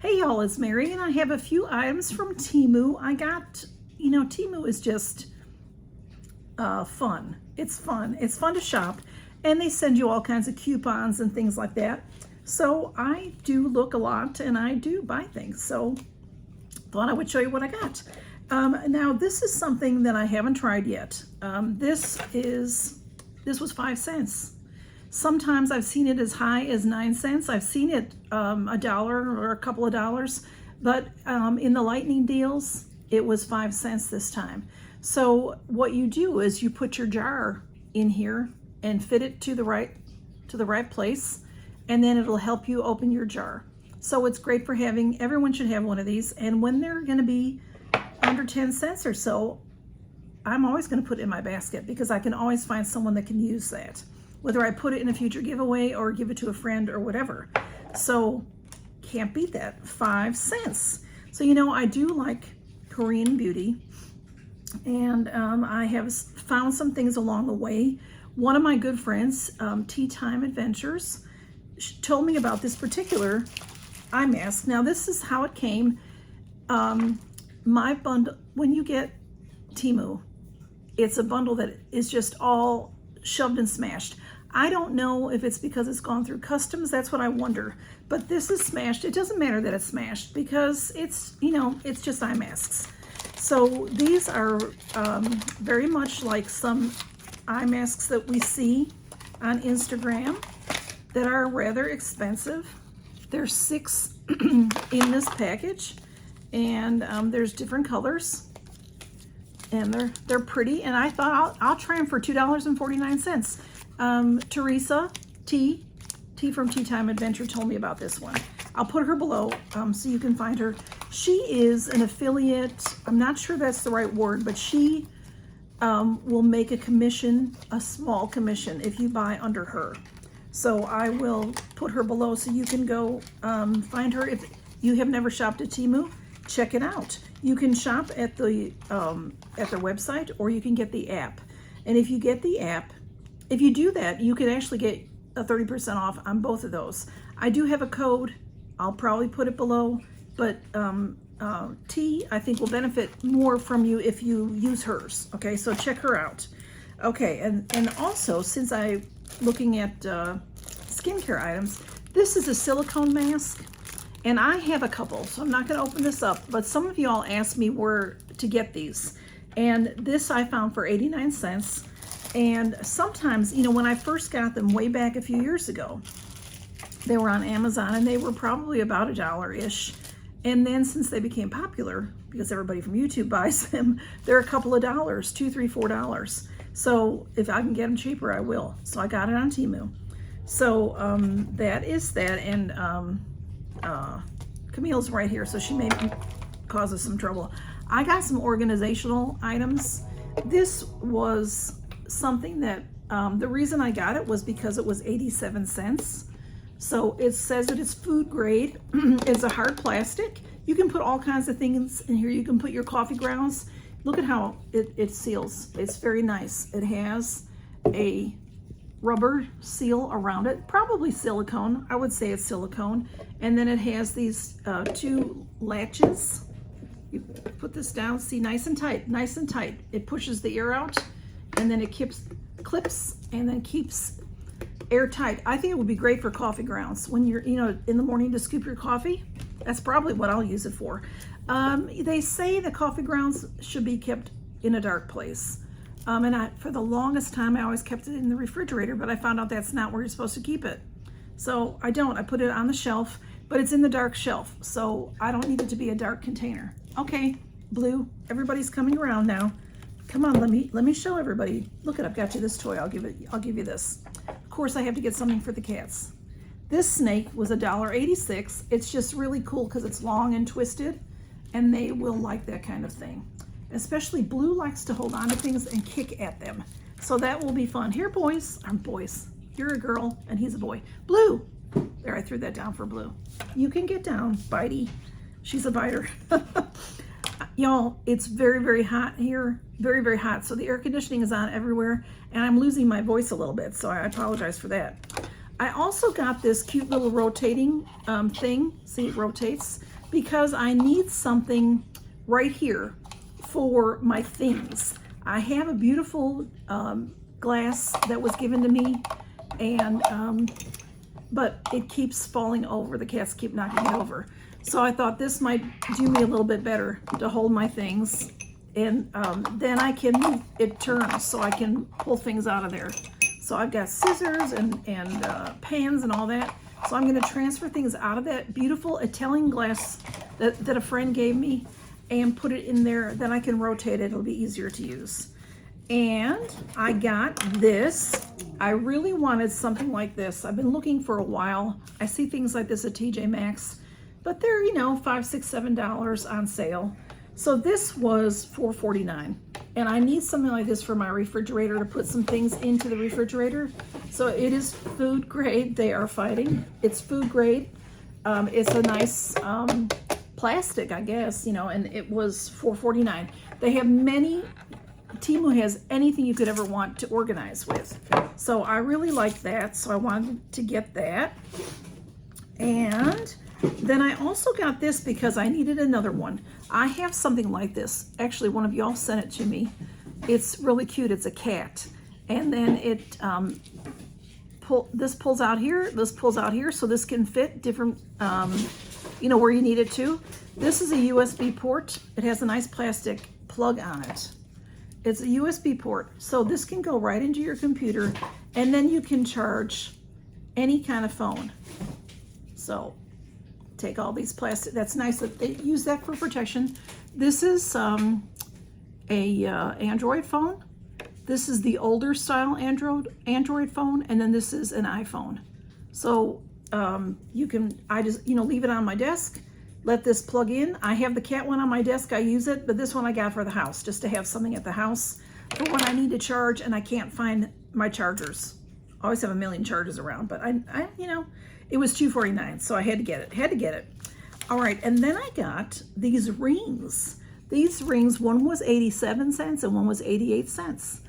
Hey y'all, it's Mary and I have a few items from Temu. I got, Temu is just fun. It's fun. It's fun to shop and they send you all kinds of coupons and things like that. So I do look a lot and I do buy things. So thought I would show you what I got. Now this is something that I haven't tried yet. This was 5 cents. Sometimes I've seen it as high as 9 cents. I've seen it $1 or a couple of dollars, but in the lightning deals, it was 5 cents this time. So what you do is you put your jar in here and fit it to the right place, and then it'll help you open your jar. So it's great for having, everyone should have one of these. And when they're gonna be under 10 cents or so, I'm always gonna put it in my basket because I can always find someone that can use that, whether I put it in a future giveaway or give it to a friend or whatever. So can't beat that, 5 cents. So I do like Korean beauty, and I have found some things along the way. One of my good friends, Tea Time Adventures, told me about this particular eye mask. Now this is how it came. My bundle, when you get Temu, it's a bundle that is just all shoved and smashed. I don't know if it's because it's gone through customs. That's what I wonder. But this is smashed. It doesn't matter that it's smashed because it's, it's just eye masks. So these are very much like some eye masks that we see on Instagram that are rather expensive. There's 6 in this package, and there's different colors, and they're pretty. And I thought I'll try them for $2.49. Teresa T from Tea Time Adventure told me about this one. I'll put her below so you can find her. She is an affiliate. I'm not sure that's the right word, but she will make a commission, a small commission, if you buy under her. So I will put her below so you can go find her. If you have never shopped at Temu, check it out. You can shop at their website, or you can get the app. And if you get the app, if you do that, you can actually get a 30% off on both of those. I do have a code. I'll probably put it below, but T, I think, will benefit more from you if you use hers. Okay, so check her out. Okay, and also, since I'm looking at skincare items, this is a silicone mask, and I have a couple, so I'm not going to open this up, but some of y'all asked me where to get these, and this I found for 89 cents. And sometimes, when I first got them way back a few years ago, they were on Amazon and they were probably about $1-ish. And then since they became popular, because everybody from YouTube buys them, they're a couple of dollars, $2, $3, $4. So if I can get them cheaper, I will. So I got it on Temu. So that is that. And Camille's right here, so she may cause us some trouble. I got some organizational items. This was something that the reason I got it was because it was 87 cents. So it says that it's food grade. It's a hard plastic. You can put all kinds of things in here. You can put your coffee grounds. Look at how it seals. It's very nice. It has a rubber seal around it, probably silicone. I would say it's silicone. And then it has these 2 latches. You put this down, see, nice and tight, nice and tight. It pushes the air out, and then it clips and then keeps airtight. I think it would be great for coffee grounds when you're, in the morning to scoop your coffee. That's probably what I'll use it for. They say the coffee grounds should be kept in a dark place. And for the longest time, I always kept it in the refrigerator, but I found out that's not where you're supposed to keep it. So I don't. I put it on the shelf, but it's in the dark shelf, so I don't need it to be a dark container. Okay, Blue, everybody's coming around now. Come on, let me show everybody. Look it, I've got you this toy. I'll give you this. Of course, I have to get something for the cats. This snake was $1.86. It's just really cool because it's long and twisted, and they will like that kind of thing. Especially Blue likes to hold on to things and kick at them. So that will be fun. Here, boys. I'm boys. You're a girl and he's a boy. Blue. There, I threw that down for Blue. You can get down, Bitey. She's a biter. Y'all, it's very, very hot here. Very, very hot. So the air conditioning is on everywhere, and I'm losing my voice a little bit, so I apologize for that. I also got this cute little rotating thing. See, it rotates. because I need something right here for my things. I have a beautiful glass that was given to me, and but it keeps falling over. The cats keep knocking it over. So I thought this might do me a little bit better to hold my things, and then I can move, it turns so I can pull things out of there. So I've got scissors and pans and all that. So I'm going to transfer things out of that beautiful Italian glass that a friend gave me and put it in there. Then I can rotate it. It'll be easier to use. And I got this. I really wanted something like this. I've been looking for a while. I see things like this at TJ Maxx, but they're, you know, $5, $6, $7 on sale. So this was $4.49, and I need something like this for my refrigerator to put some things into the refrigerator. So it is food grade. They are fighting. It's food grade. It's a nice plastic, I guess, you know, and it was $4.49. They have many. Temu has anything you could ever want to organize with. So I really like that. So I wanted to get that. And then I also got this because I needed another one. I have something like this. Actually, one of y'all sent it to me. It's really cute. It's a cat. And then it this pulls out here. This pulls out here. So this can fit different, you know, where you need it to. This is a USB port. It has a nice plastic plug on it. It's a USB port. So this can go right into your computer, and then you can charge any kind of phone. So take all these plastic, that's nice that they use that for protection. This is a Android phone. This is the older style Android phone, and then this is an iPhone. So you can, I just, you know, leave it on my desk, let this plug in. I have the cat one on my desk, I use it, but this one I got for the house, just to have something at the house for when I need to charge and I can't find my chargers. I always have a million chargers around, but I you know, it was $2.49, so I had to get it. All right, and then I got these rings. These rings, one was 87 cents and one was 88 cents.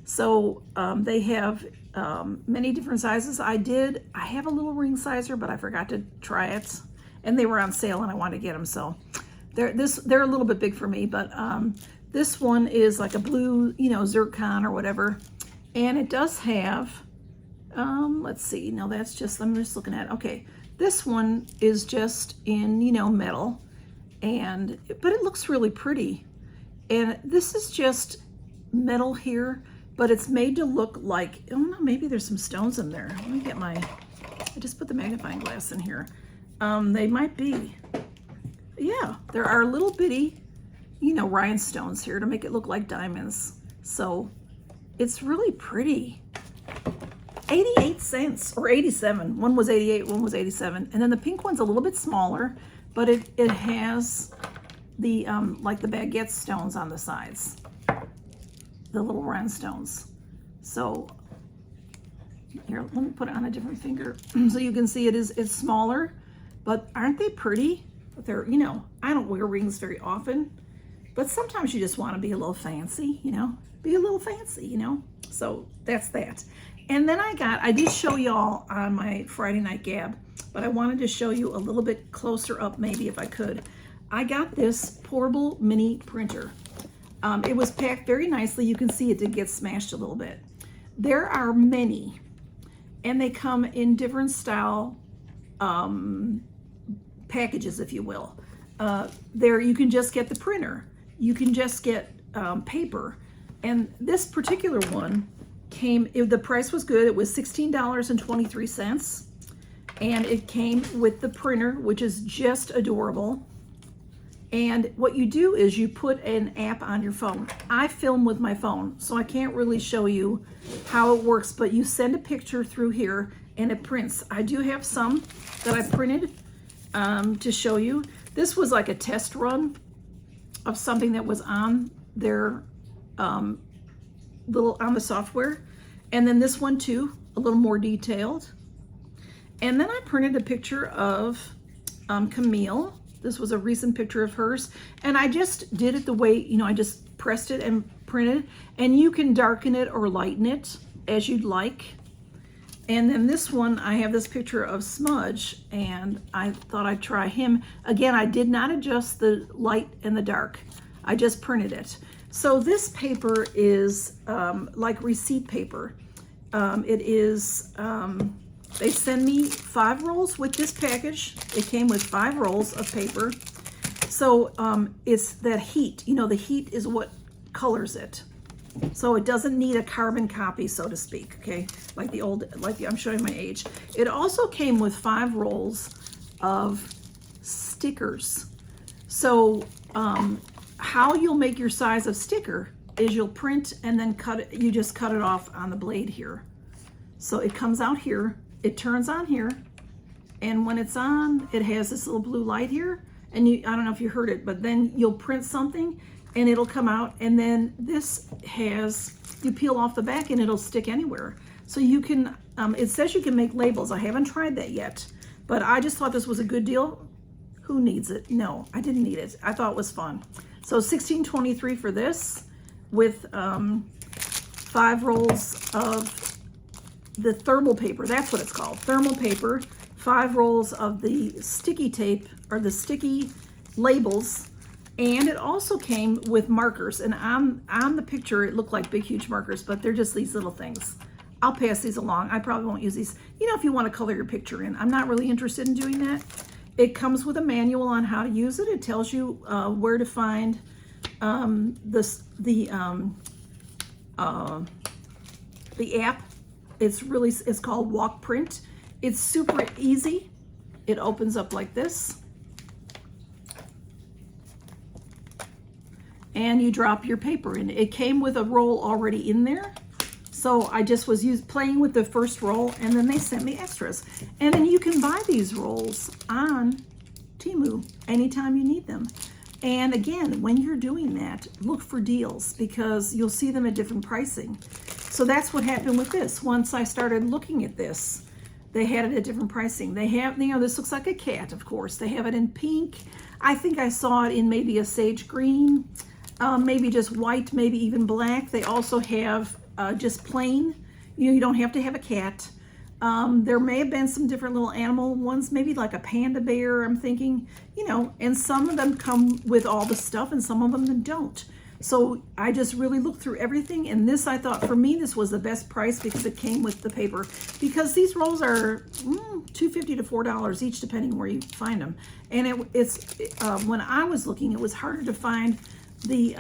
So they have many different sizes. I have a little ring sizer, but I forgot to try it. And they were on sale and I wanted to get them, so they're a little bit big for me, but this one is like a blue, you know, zircon or whatever. And it does have, let's see, no, that's just, I'm just looking at, okay, this one is just in, you know, metal, but it looks really pretty. And this is just metal here, but it's made to look like, I don't know, maybe there's some stones in there. Let me get I just put the magnifying glass in here. They might be. Yeah, there are little bitty, you know, rhinestones here to make it look like diamonds. So it's really pretty. 88 cents or 87. One was 88, one was 87. And then the pink one's a little bit smaller, but it has the like the baguette stones on the sides, the little rhinestones. So here, let me put it on a different finger so you can see it's smaller, but aren't they pretty? They're, you know, I don't wear rings very often, but sometimes you just want to be a little fancy, you know, so that's that. And then I did show y'all on my Friday night gab, but I wanted to show you a little bit closer up, maybe if I could. I got this portable mini printer. It was packed very nicely. You can see it did get smashed a little bit. There are many, and they come in different style packages, if you will. There you can just get the printer. You can just get paper. And this particular one the price was good. It was $16.23. And it came with the printer, which is just adorable. And what you do is you put an app on your phone. I film with my phone, so I can't really show you how it works, but you send a picture through here and it prints. I do have some that I printed to show you. This was like a test run of something that was on their on the software. And then this one too, a little more detailed. And then I printed a picture of Camille. This was a recent picture of hers. And I just did it the way, you know, I just pressed it and printed. And you can darken it or lighten it as you'd like. And then this one, I have this picture of Smudge, and I thought I'd try him. Again, I did not adjust the light and the dark. I just printed it. So this paper is like receipt paper. It is, they send me 5 rolls with this package. It came with 5 rolls of paper. So it's that heat, you know, the heat is what colors it. So it doesn't need a carbon copy, so to speak, okay? Like the old, I'm showing my age. It also came with 5 rolls of stickers. So how you'll make your size of sticker is you'll print and then cut it, you just cut it off on the blade here. So it comes out here, it turns on here, and when it's on, it has this little blue light here, and I don't know if you heard it, but then you'll print something, and it'll come out, and then this has, you peel off the back and it'll stick anywhere. So you can, it says you can make labels. I haven't tried that yet, but I just thought this was a good deal. Who needs it? No, I didn't need it. I thought it was fun. So $16.23 for this with 5 rolls of the thermal paper. That's what it's called, thermal paper. 5 rolls of the sticky tape or the sticky labels. And it also came with markers, and on the picture it looked like big huge markers, but they're just these little things. I'll pass these along. I probably won't use these. You know, if you want to color your picture in, I'm not really interested in doing that. It comes with a manual on how to use it. It tells you where to find the app. It's called Walk Print. It's super easy. It opens up like this. And you drop your paper in. It came with a roll already in there. So I just was playing with the first roll, and then they sent me extras. And then you can buy these rolls on Temu anytime you need them. And again, when you're doing that, look for deals because you'll see them at different pricing. So that's what happened with this. Once I started looking at this, they had it at different pricing. They have, you know, this looks like a cat, of course. They have it in pink. I think I saw it in maybe a sage green. Maybe just white, maybe even black. They also have just plain. You know, you don't have to have a cat. There may have been some different little animal ones, maybe like a panda bear, I'm thinking, you know, and some of them come with all the stuff and some of them don't. So I just really looked through everything, and this, I thought, for me, this was the best price because it came with the paper. Because these rolls are $2.50 to $4 each, depending where you find them. And it's when I was looking, it was harder to find the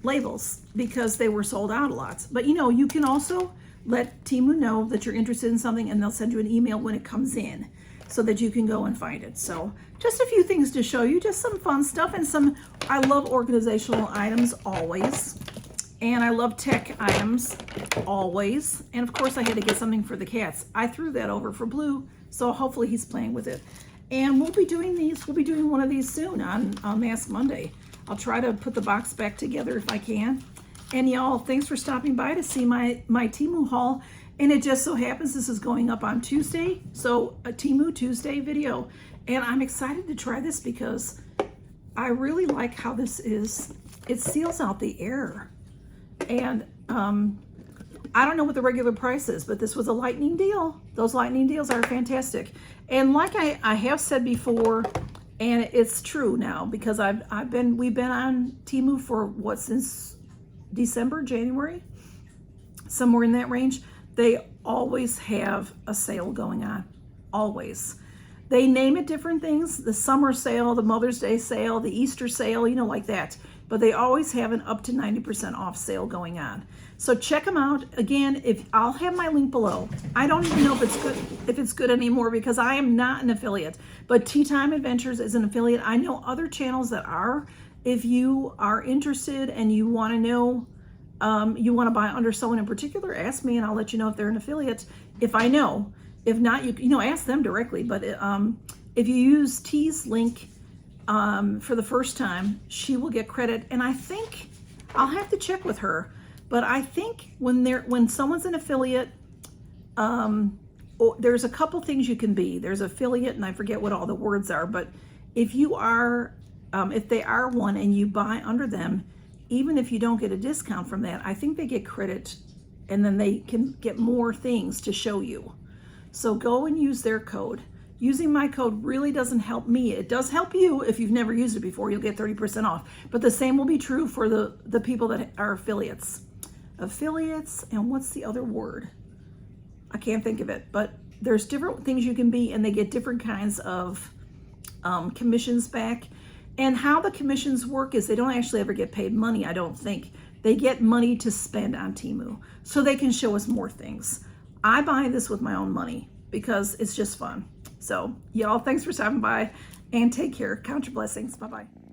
labels because they were sold out a lot. But you know, you can also let Temu know that you're interested in something, and they'll send you an email when it comes in so that you can go and find it. So just a few things to show you, just some fun stuff, and some, I love organizational items always, and I love tech items always. And of course I had to get something for the cats. I threw that over for Blue, so hopefully he's playing with it. And we'll be doing these, we'll be doing one of these soon on Mask Monday. I'll try to put the box back together if I can. And y'all, thanks for stopping by to see my Temu haul. And it just so happens this is going up on Tuesday, so a Temu Tuesday video. And I'm excited to try this because I really like how this is. It seals out the air. And I don't know what the regular price is, but this was a lightning deal. Those lightning deals are fantastic. And like I have said before, and it's true now because we've been on Temu for what, since December, January, somewhere in that range. They always have a sale going on, always. They name it different things, the summer sale, the Mother's Day sale, the Easter sale, you know, like that. But they always have an up to 90% off sale going on. So check them out. Again, I'll have my link below. I don't even know if it's good anymore because I am not an affiliate. But Tea Time Adventures is an affiliate. I know other channels that are. If you are interested and you want to know, you want to buy under someone in particular, ask me and I'll let you know if they're an affiliate. If I know. If not, you know, ask them directly. But if you use T's link for the first time, she will get credit. And I think I'll have to check with her. But I think when someone's an affiliate, there's a couple things you can be. There's affiliate, and I forget what all the words are. But if you are, if they are one and you buy under them, even if you don't get a discount from that, I think they get credit and then they can get more things to show you. So go and use their code. Using my code really doesn't help me. It does help you if you've never used it before. You'll get 30% off. But the same will be true for the people that are affiliates. Affiliates, and what's the other word? I can't think of it, but there's different things you can be, and they get different kinds of commissions back. And how the commissions work is they don't actually ever get paid money, I don't think. They get money to spend on Temu, so they can show us more things. I buy this with my own money because it's just fun. So y'all, thanks for stopping by, and take care. Count your blessings. Bye-bye.